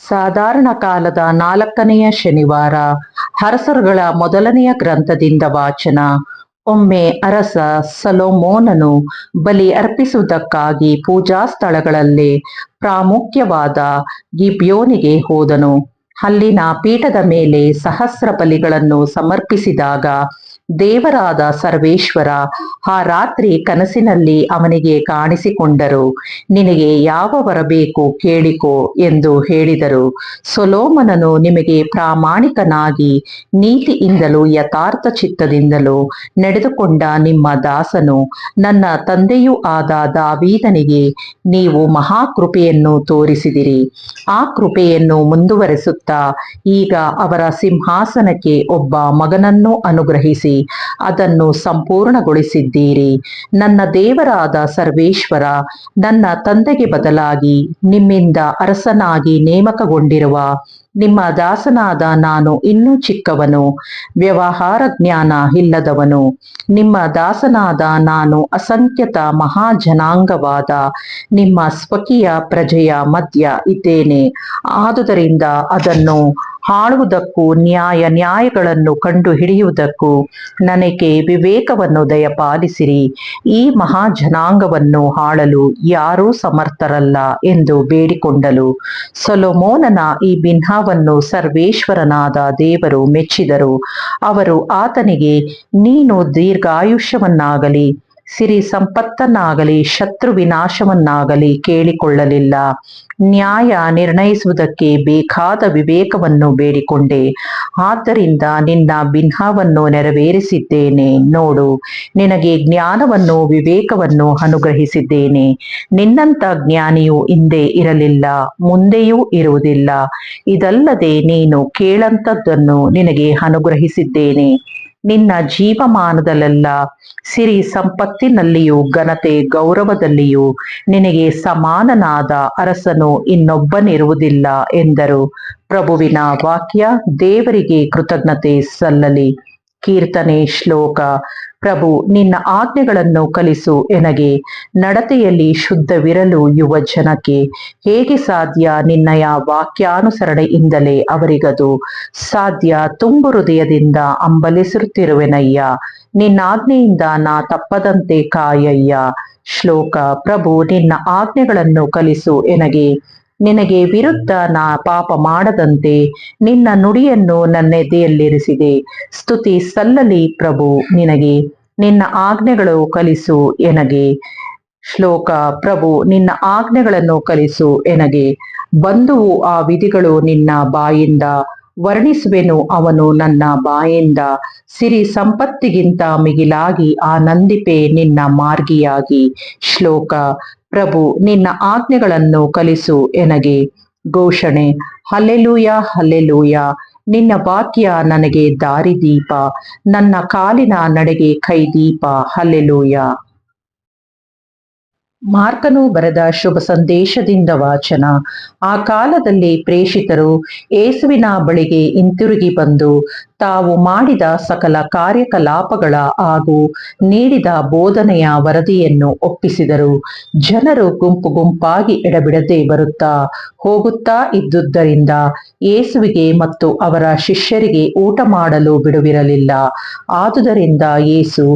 ಸಾಧಾರಣ ಕಾಲದ 4ನೆಯ ಶನಿವಾರ. ಅರಸರುಗಳ ಮೊದಲನೆಯ ಗ್ರಂಥದಿಂದ ವಾಚನ. ಒಮ್ಮೆ ಅರಸ ಸೊಲೊಮೋನನು ಬಲಿ ಅರ್ಪಿಸುವುದಕ್ಕಾಗಿ ಪೂಜಾ ಸ್ಥಳಗಳಲ್ಲೇ ಪ್ರಾಮುಖ್ಯವಾದ ಗಿಬ್ಯೋನಿಗೆ ಹೋದನು. ಅಲ್ಲಿನ ಪೀಠದ ಮೇಲೆ ಸಹಸ್ರ ಬಲಿಗಳನ್ನು ಸಮರ್ಪಿಸಿದಾಗ ದೇವರಾದ ಸರ್ವೇಶ್ವರ ಆ ರಾತ್ರಿ ಕನಸಿನಲ್ಲಿ ಅವನಿಗೆ ಕಾಣಿಸಿಕೊಂಡರು. ನಿನಗೆ ಯಾವ ವರ ಬೇಕು ಕೇಳಿಕೋ ಎಂದು ಹೇಳಿದರು. ಸೊಲೊಮೋನನು, ನಿಮಗೆ ಪ್ರಾಮಾಣಿಕನಾಗಿ ನೀತಿಯಿಂದಲೂ ಯಥಾರ್ಥ ಚಿತ್ತದಿಂದಲೂ ನಡೆದುಕೊಂಡ ನಿಮ್ಮ ದಾಸನು ನನ್ನ ತಂದೆಯೂ ಆದ ದಾವೀದನಿಗೆ ನೀವು ಮಹಾಕೃಪೆಯನ್ನು ತೋರಿಸಿದಿರಿ. ಆ ಕೃಪೆಯನ್ನು ಮುಂದುವರೆಸುತ್ತಾ ಈಗ ಅವರ ಸಿಂಹಾಸನಕ್ಕೆ ಒಬ್ಬ ಮಗನನ್ನು ಅನುಗ್ರಹಿಸಿ ಅದನ್ನು ಸಂಪೂರ್ಣಗೊಳಿಸಿದ್ದೀರಿ. ನನ್ನ ದೇವರಾದ ಸರ್ವೇಶ್ವರ, ನನ್ನ ತಂದೆಗೆ ಬದಲಾಗಿ ನಿಮ್ಮಿಂದ ಅರಸನಾಗಿ ನೇಮಕಗೊಂಡಿರುವ ನಿಮ್ಮ ದಾಸನಾದ ನಾನು ಇನ್ನೂ ಚಿಕ್ಕವನು, ವ್ಯವಹಾರ ಜ್ಞಾನ ಇಲ್ಲದವನು. ನಿಮ್ಮ ದಾಸನಾದ ನಾನು ಅಸಂಖ್ಯಾತ ಮಹಾಜನಾಂಗವಾದ ನಿಮ್ಮ ಸ್ವಕೀಯ ಪ್ರಜೆಯ ಮಧ್ಯ ಇದ್ದೇನೆ. ಆದುದರಿಂದ ಅದನ್ನು ಆಳುವುದಕ್ಕೂ ನ್ಯಾಯಗಳನ್ನು ಕಂಡು ಹಿಡಿಯುವುದಕ್ಕೂ ನನಗೆ ವಿವೇಕವನ್ನು ದಯಪಾಲಿಸಿರಿ. ಈ ಮಹಾಜನಾಂಗವನ್ನು ಆಳಲು ಯಾರೂ ಸಮರ್ಥರಲ್ಲ ಎಂದು ಬೇಡಿಕೊಂಡಳು. ಸೊಲೊಮೋನನ ಈ ಬಿನ್ನಹವನ್ನು ಸರ್ವೇಶ್ವರನಾದ ದೇವರು ಮೆಚ್ಚಿದರು. ಅವರು ಆತನಿಗೆ, ನೀನು ದೀರ್ಘಾಯುಷ್ಯವನ್ನಾಗಲಿ ಸಿರಿ ಸಂಪತ್ತನ್ನಾಗಲಿ ಶತ್ರು ವಿನಾಶವನ್ನಾಗಲಿ ಕೇಳಿಕೊಳ್ಳಲಿಲ್ಲ. ನ್ಯಾಯ ನಿರ್ಣಯಿಸುವುದಕ್ಕೆ ಬೇಕಾದ ವಿವೇಕವನ್ನು ಬೇಡಿಕೊಂಡೆ. ಆದ್ದರಿಂದ ನಿನ್ನ ಬಿನ್ನಹವನ್ನು ನೆರವೇರಿಸಿದ್ದೇನೆ. ನೋಡು, ನಿನಗೆ ಜ್ಞಾನವನ್ನು ವಿವೇಕವನ್ನು ಅನುಗ್ರಹಿಸಿದ್ದೇನೆ. ನಿನ್ನಂಥ ಜ್ಞಾನಿಯು ಹಿಂದೆ ಇರಲಿಲ್ಲ, ಮುಂದೆಯೂ ಇರುವುದಿಲ್ಲ. ಇದಲ್ಲದೆ ನೀನು ಕೇಳಂತದ್ದನ್ನು ನಿನಗೆ ಅನುಗ್ರಹಿಸಿದ್ದೇನೆ. ನಿನ್ನ ಜೀವಮಾನದಲ್ಲೆಲ್ಲ ಸಿರಿ ಸಂಪತ್ತಿನಲ್ಲಿಯೂ ಘನತೆ ಗೌರವದಲ್ಲಿಯೂ ನಿನಗೆ ಸಮಾನನಾದ ಅರಸನು ಇನ್ನೊಬ್ಬನಿರುವುದಿಲ್ಲ ಎಂದರು. ಪ್ರಭುವಿನ ವಾಕ್ಯ. ದೇವರಿಗೆ ಕೃತಜ್ಞತೆ ಸಲ್ಲಲಿ. ಕೀರ್ತನೆ. ಶ್ಲೋಕ. ಪ್ರಭು, ನಿನ್ನ ಆಜ್ಞೆಗಳನ್ನು ಕಲಿಸು ಎನಗೆ. ನಡತೆಯಲ್ಲಿ ಶುದ್ಧವಿರಲು ಯುವ ಜನಕ್ಕೆ ಹೇಗೆ ಸಾಧ್ಯ? ನಿನ್ನಯ ವಾಕ್ಯಾನುಸರಣೆಯಿಂದಲೇ ಅವರಿಗದು ಸಾಧ್ಯ. ತುಂಬು ಹೃದಯದಿಂದ ಹಂಬಲಿಸುತ್ತಿರುವೆನಯ್ಯ. ನಿನ್ನಾಜ್ಞೆಯಿಂದ ನಾ ತಪ್ಪದಂತೆ ಕಾಯಯ್ಯ. ಶ್ಲೋಕ. ಪ್ರಭು, ನಿನ್ನ ಆಜ್ಞೆಗಳನ್ನು ಕಲಿಸು ಎನಗೆ. ನಿನಗೆ ವಿರುದ್ಧ ನಾ ಪಾಪ ಮಾಡದಂತೆ ನಿನ್ನ ನುಡಿಯನ್ನು ನನ್ನೆದೆಯಲ್ಲಿರಿಸಿದೆ. ಸ್ತುತಿ ಸಲ್ಲಲಿ ಪ್ರಭು ನಿನಗೆ. ನಿನ್ನ ಆಜ್ಞೆಗಳು ಕಲಿಸು ಎನಗೆ. ಶ್ಲೋಕ. ಪ್ರಭು, ನಿನ್ನ ಆಜ್ಞೆಗಳನ್ನು ಕಲಿಸು ಎನಗೆ. ಬಂಧುವು ಆ ವಿಧಿಗಳು ನಿನ್ನ ಬಾಯಿಂದ, ವರ್ಣಿಸುವೆನು ಅವನು ನನ್ನ ಬಾಯಿಂದ. ಸಿರಿ ಸಂಪತ್ತಿಗಿಂತ ಮಿಗಿಲಾಗಿ ಆನಂದಿಪೆ ನಿನ್ನ ಮಾರ್ಗಿಯಾಗಿ. ಶ್ಲೋಕ. ಪ್ರಭು, ನಿನ್ನ ಆಜ್ಞೆಗಳನ್ನು ಕಲಿಸು ಎನಗೆ. ಘೋಷಣೆ. Hallelujah, hallelujah. ನಿನ್ನ ವಾಕ್ಯ ನನಗೆ ದಾರಿದೀಪ, ನನ್ನ ಕಾಲಿನ ನಡೆಗೆ ಕೈದೀಪ. ಹಲ್ಲೆಲೂಯಾ. ಮಾರ್ಕನು ಬರೆದ ಶುಭ ಸಂದೇಶದಿಂದ ವಾಚನ. ಆ ಕಾಲದಲ್ಲಿ ಪ್ರೇಷಿತರು ಯೇಸುವಿನ ಬಳಿಗೆ ಹಿಂತಿರುಗಿ ಬಂದು ತಾವು ಮಾಡಿದ ಸಕಲ ಕಾರ್ಯಕಲಾಪಗಳ ಹಾಗೂ ನೀಡಿದ ಬೋಧನೆಯ ವರದಿಯನ್ನು ಒಪ್ಪಿಸಿದರು. ಜನರು ಗುಂಪು ಗುಂಪಾಗಿ ಎಡಬಿಡದೆ ಬರುತ್ತಾ ಹೋಗುತ್ತಾ ಇದ್ದುದರಿಂದ ಯೇಸುವಿಗೆ ಮತ್ತು ಅವರ ಶಿಷ್ಯರಿಗೆ ಊಟ ಮಾಡಲು ಬಿಡುವಿರಲಿಲ್ಲ. ಆದುದರಿಂದ ಯೇಸು,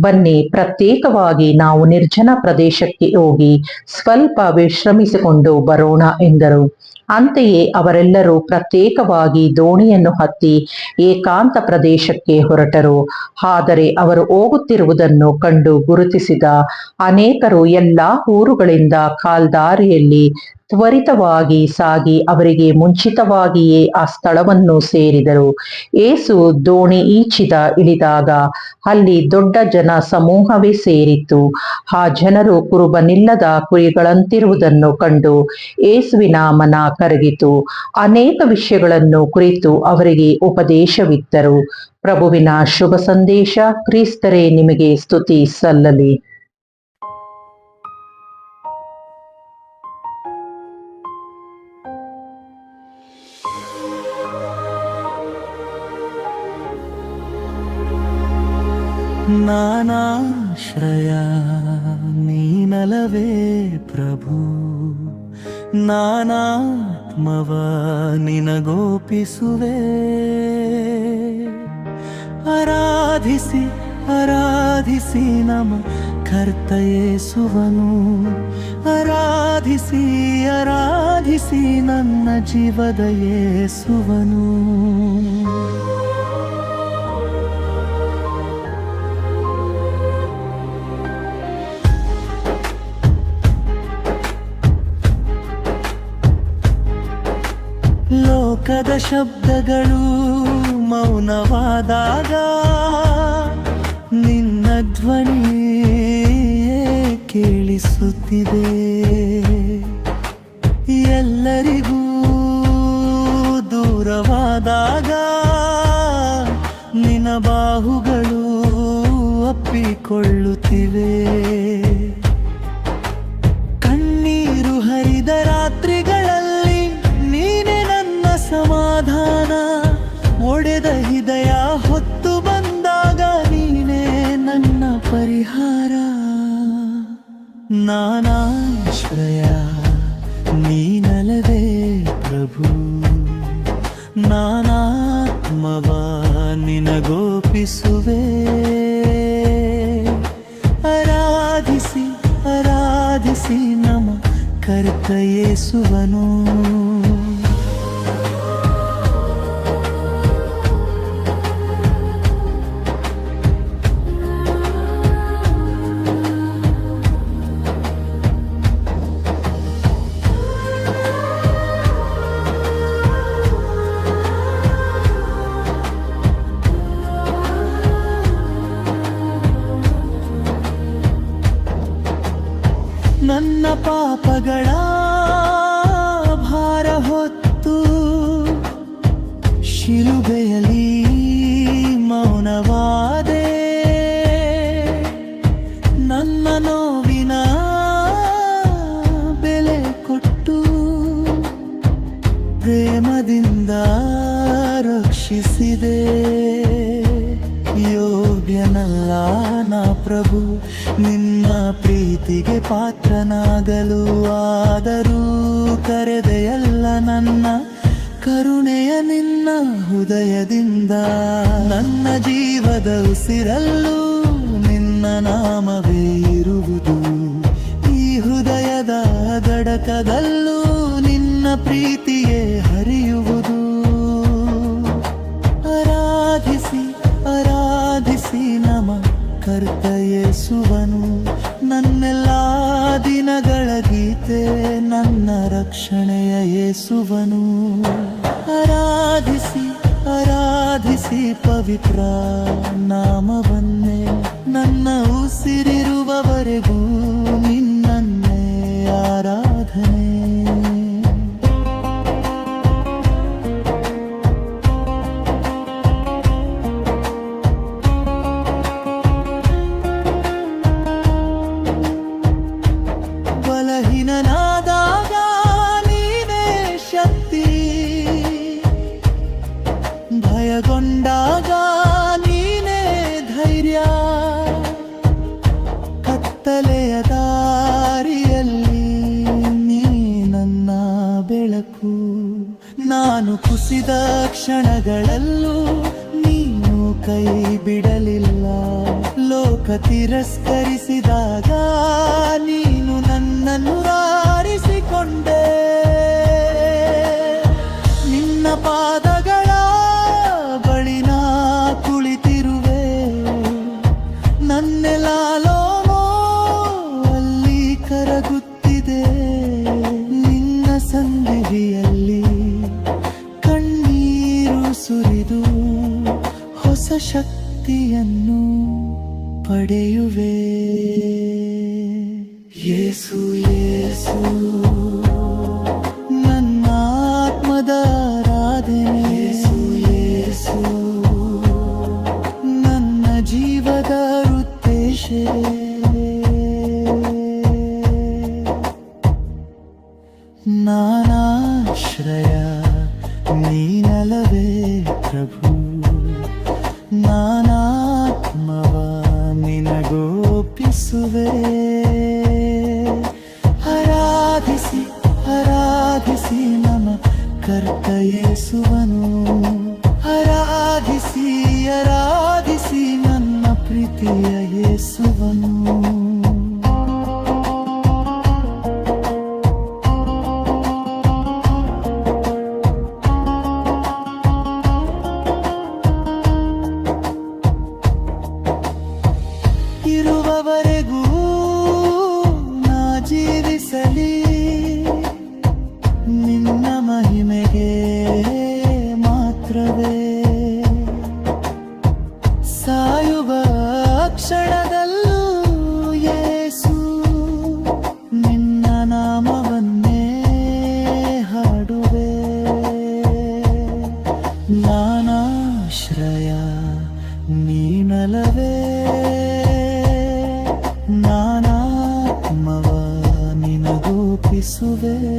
ಬನ್ನಿ, ಪ್ರತ್ಯೇಕವಾಗಿ ನಾವು ನಿರ್ಜನ ಪ್ರದೇಶಕ್ಕೆ ಹೋಗಿ ಸ್ವಲ್ಪ ವಿಶ್ರಮಿಸಿಕೊಂಡು ಬರೋಣ ಎಂದರು. ಅಂತೆಯೇ ಅವರೆಲ್ಲರೂ ಪ್ರತ್ಯೇಕವಾಗಿ ದೋಣಿಯನ್ನು ಹತ್ತಿ ಏಕಾಂತ ಪ್ರದೇಶಕ್ಕೆ ಹೊರಟರು. ಆದರೆ ಅವರು ಹೋಗುತ್ತಿರುವುದನ್ನು ಕಂಡು ಗುರುತಿಸಿದ ಅನೇಕರು ಎಲ್ಲಾ ಊರುಗಳಿಂದ ಕಾಲ್ದಾರಿಯಲ್ಲಿ ತ್ವರಿತವಾಗಿ ಸಾಗಿ ಅವರಿಗೆ ಮುಂಚಿತವಾಗಿಯೇ ಆ ಸ್ಥಳವನ್ನು ಸೇರಿದರು. ಯೇಸು ದೋಣಿ ಈಚಿದ ಇಳಿದಾಗ ಅಲ್ಲಿ ದೊಡ್ಡ ಜನ ಸಮೂಹವೇ ಸೇರಿತ್ತು. ಆ ಜನರು ಕುರುಬನಿಲ್ಲದ ಕುರಿಗಳಂತಿರುವುದನ್ನು ಕಂಡು ಯೇಸುವಿನ ಮನ ಕರಗಿತು. ಅನೇಕ ವಿಷಯಗಳನ್ನು ಕುರಿತು ಅವರಿಗೆ ಉಪದೇಶವಿತ್ತರು. ಪ್ರಭುವಿನ ಶುಭ ಸಂದೇಶ. ಕ್ರಿಸ್ತರೇ, ನಿಮಗೆ ಸ್ತುತಿ ಸಲ್ಲಲಿ. ನಾನಾಶ್ರಯ ನೀನಲವೇ ಪ್ರಭು, ನಾನಾತ್ಮವ ನಿನಗೋಪಿಸುವೆ. ಆರಾಧಿಸಿ ಆರಾಧಿಸಿ ನಮ ಕರ್ತ ಯೇಸುವನು. ಆರಾಧಿಸಿ ಆರಾಧಿಸಿ ನನ್ನ ಜೀವದ ಯೇಸುವನು. ಲೋಕದ ಶಬ್ದಗಳು ಮೌನವಾದಾಗ ನಿನ್ನ ಧ್ವನಿಯೇ ಕೇಳಿಸುತ್ತಿದೆ. ಎಲ್ಲರಿಗೂ ದೂರವಾದಾಗ ನಿನ್ನ ಬಾಹುಗಳು ಅಪ್ಪಿಕೊಳ್ಳುತ್ತಿವೆ. ಕಣ್ಣೀರು ಹರಿದ ರಾತ್ರಿಗಳಲ್ಲಿ ನೀನೆ ನನ್ನ ಸಮಾಧಾನ. ಒಡೆದ ಹೃದಯ ಹೊತ್ತು ಬಂದಾಗ ನೀನೇ ನನ್ನ ಪರಿಹಾರ. ನಾನಾಶ್ರಯ ನೀನಲ್ಲವೇ ಪ್ರಭು. ನಾನಾತ್ಮವ ನಿನಗೋಪಿಸುವೆ. ಆರಾಧಿಸಿ ಆರಾಧಿಸಿ ನಮ ಕರ್ತ ಯೇಸುವನು. ನನ್ನ ಪಾಪಗಳ ಭಾರ ಹೊತ್ತು ಶಿಲುಬೆಯಲ್ಲಿ ಮೌನವಾದೆ. ನನ್ನ ನೋವಿನ ಬೆಲೆ ಕೊಟ್ಟು ಪ್ರೇಮದಿಂದ ರಕ್ಷಿಸಿದೆ. ಯೋಗ್ಯನಲ್ಲ ನಾ ಪ್ರಭು ನಿನ್ನ ಪ್ರೀತಿಗೆ ಪಾತ್ರನಾಗಲು. ಆದರೂ ಕರೆದೆಯಲ್ಲ ನನ್ನ ಕರುಣೆಯ ನಿನ್ನ ಹೃದಯದಿಂದ. ನನ್ನ ಜೀವದ ಉಸಿರಲ್ಲೂ ನಿನ್ನ ನಾಮವೇ ಇರುವುದು. ಈ ಹೃದಯದ ಗಡಕದಲ್ಲೂ ನಿನ್ನ ಪ್ರೀತಿಯೇ ಹರಿಯುವುದು. ಆರಾಧಿಸಿ ಆರಾಧಿಸಿ ನಮ ಕರ್ತ ಯೇಸುವನು. ನನ್ನೆಲ್ಲ ದಿನಗಳ ಗೀತೆ ನನ್ನ ರಕ್ಷಣೆಯ ಯೇಸುವನು. ಆರಾಧಿಸಿ ಆರಾಧಿಸಿ ಪವಿತ್ರ ನಾಮವನ್ನೇ. ನನ್ನ ಉಸಿರಿರುವವರೆಗೂ ನಿನ್ನನ್ನೇ ಆರಾಧನೆ. ಬಲಹೀನನಾದಾಗ ನೀನೇ ಶಕ್ತಿ. ಭಯಗೊಂಡಾಗ ನೀನೇ ಧೈರ್ಯ. ಕತ್ತಲೆಯ ದಾರಿಯಲ್ಲಿ ನೀ ನನ್ನ ಬೆಳಕು. ನಾನು ಕುಸಿದ ಕ್ಷಣಗಳಲ್ಲೂ ನೀನು ಕೈ ಬಿಡಲಿಲ್ಲ. ಲೋಕ ತಿರಸ್ಕರಿಸಿದಾಗ ನೀನು ನನ್ನನ್ನು ಆರಿಸಿಕೊಂಡೆ. ನಿನ್ನ ಪಾದಗಳ ಬಳಿ ನಾ ಕುಳಿತಿರುವೆ. ನನ್ನೆಲಾಲೋಮೋ ಅಲ್ಲಿ ಕರಗುತ್ತಿದೆ. ನಿನ್ನ ಸನ್ನಿಧಿಯಲ್ಲಿ ಕಣ್ಣೀರು ಸುರಿದು ಹೊಸ ಶಕ್ತಿಯನ್ನು ಪಡೆಯುವೆ. ಯೇಸು ಯೇಸು ನನ್ನ ಆತ್ಮದ ಆರಾಧನೆ. ಯೇಸು ಯೇಸು ನನ್ನ ಜೀವದ ಉದ್ದೇಶ. ನಾನಾಶ್ರಯ ನೀನಲ್ಲವೇ ಪ್ರಭು. ನಾನಾತ್ಮವ ನಿನಗೋಪಿಸುವೆ. ಆರಾಧಿಸಿ ಆರಾಧಿಸಿ ಕರ್ತ ಯೇಸುವನು. ಆರಾಧಿಸಿ ಆರಾಧಿಸಿ ನನ್ನ ಪ್ರೀತಿಯ ಯೇಸುವನು. ಇರುವವರೆಗೂ ನಾ ಜೀವಿಸಲಿ ನಿನ್ನ ಮಹಿಮೆಗೆ ಮಾತ್ರವೇ. ಸಾಯುವ ಕ್ಷಣದಲ್ಲೂ ಯೇಸು ನಿನ್ನ ನಾಮವನ್ನೇ ಹಾಡುವೆ. ನಾನಾಶ್ರಯ ನೀನಲವೇ, ನಾನಾತ್ಮವ ನಿನಗೋಪಿಸುವೆ.